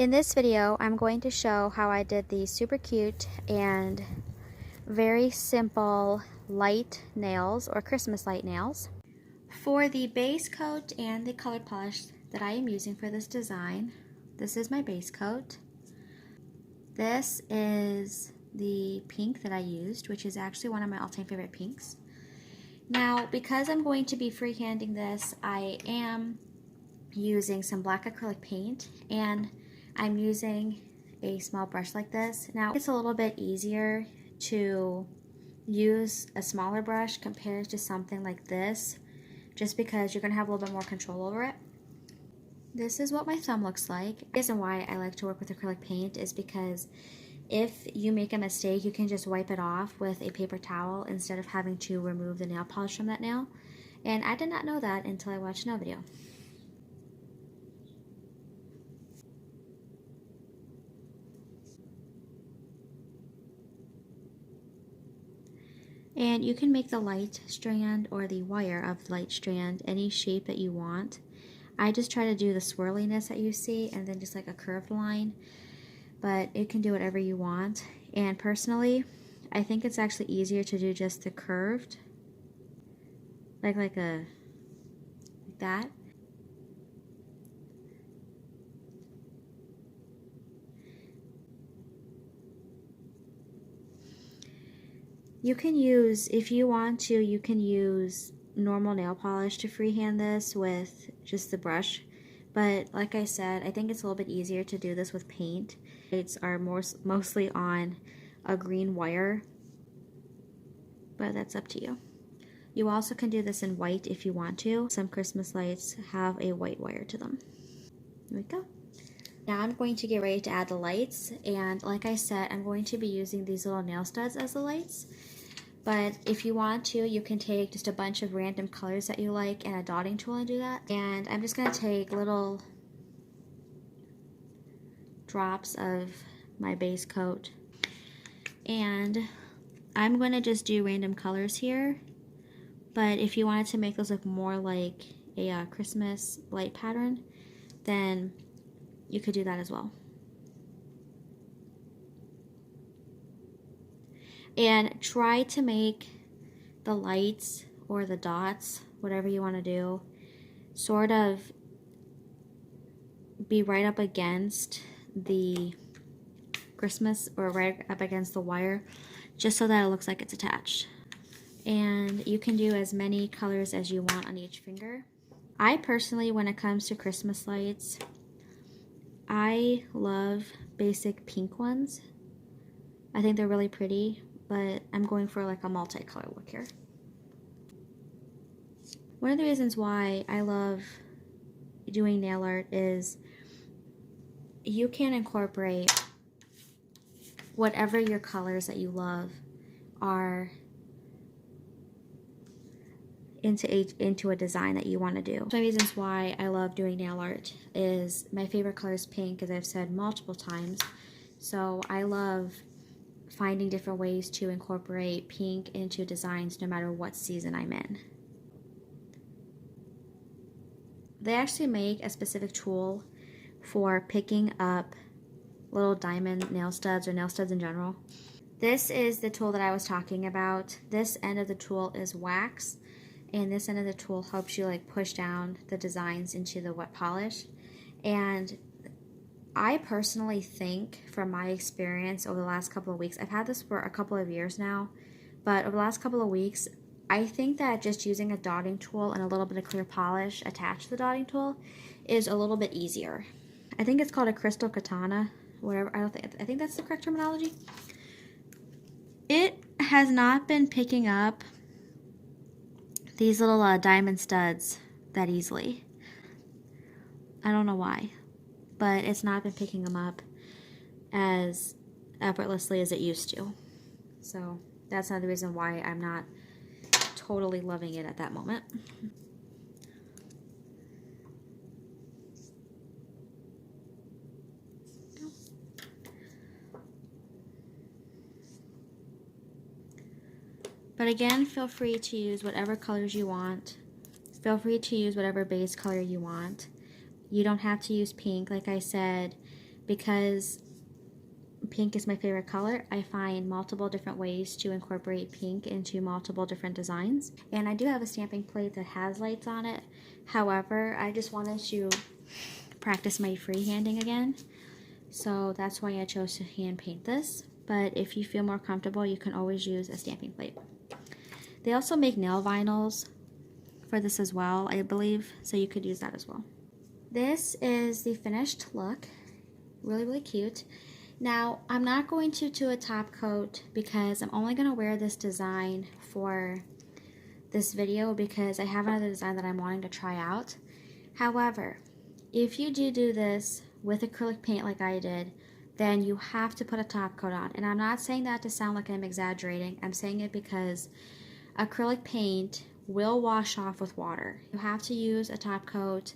In this video, I'm going to show how I did these super cute and very simple light nails or Christmas light nails. For the base coat and the color polish that I am using for this design, this is my base coat. This is the pink that I used, which is actually one of my all-time favorite pinks. Now, because I'm going to be freehanding this, I am using some black acrylic paint, and I'm using a small brush like this. Now, it's a little bit easier to use a smaller brush compared to something like this, just because you're going to have a little bit more control over it. This is what my thumb looks like. The reason why I like to work with acrylic paint is because if you make a mistake, you can just wipe it off with a paper towel instead of having to remove the nail polish from that nail. And I did not know that until I watched a nail video. And you can make the light strand or the wire of the light strand any shape that you want. I just try to do the swirliness that you see and then just like a curved line, but it can do whatever you want. And personally, I think it's actually easier to do just the curved, like that. You can use, if you want to, you can use normal nail polish to freehand this with just the brush. But like I said, I think it's a little bit easier to do this with paint. It's are mostly on a green wire, but that's up to you. You also can do this in white if you want to. Some Christmas lights have a white wire to them. There we go. Now I'm going to get ready to add the lights, and like I said, I'm going to be using these little nail studs as the lights. But if you want to, you can take just a bunch of random colors that you like and a dotting tool and do that. And I'm just going to take little drops of my base coat, and I'm going to just do random colors here. But if you wanted to make those look more like a Christmas light pattern, then you could do that as well. And try to make the lights or the dots, whatever you want to do, sort of be right up against the Christmas or right up against the wire, just so that it looks like it's attached. And you can do as many colors as you want on each finger. I personally, when it comes to Christmas lights, I love basic pink ones. I think they're really pretty, but I'm going for like a multicolor look here. One of the reasons why I love doing nail art is you can incorporate whatever your colors that you love are into a design that you want to do. One of the reasons why I love doing nail art is my favorite color is pink, as I've said multiple times. So I love finding different ways to incorporate pink into designs no matter what season I'm in. They actually make a specific tool for picking up little diamond nail studs or nail studs in general. This is the tool that I was talking about. This end of the tool is wax, and this end of the tool helps you like push down the designs into the wet polish. And I personally think, from my experience over the last couple of weeks, I've had this for a couple of years now, but over the last couple of weeks, I think that just using a dotting tool and a little bit of clear polish attached to the dotting tool is a little bit easier. I think it's called a crystal katana, whatever. I think that's the correct terminology. It has not been picking up these little diamond studs that easily. I don't know why, but it's not been picking them up as effortlessly as it used to. So that's another reason why I'm not totally loving it at that moment. But again, feel free to use whatever colors you want. Feel free to use whatever base color you want. You don't have to use pink. Like I said, because pink is my favorite color, I find multiple different ways to incorporate pink into multiple different designs. And I do have a stamping plate that has lights on it. However, I just wanted to practice my freehanding again. So that's why I chose to hand paint this. But if you feel more comfortable, you can always use a stamping plate. They also make nail vinyls for this as well, I believe, so you could use that as well. This is the finished look. Really, really cute. Now, I'm not going to do a top coat because I'm only going to wear this design for this video because I have another design that I'm wanting to try out. However, if you do this with acrylic paint like I did, then you have to put a top coat on. And I'm not saying that to sound like I'm exaggerating. I'm saying it because acrylic paint will wash off with water. You have to use a top coat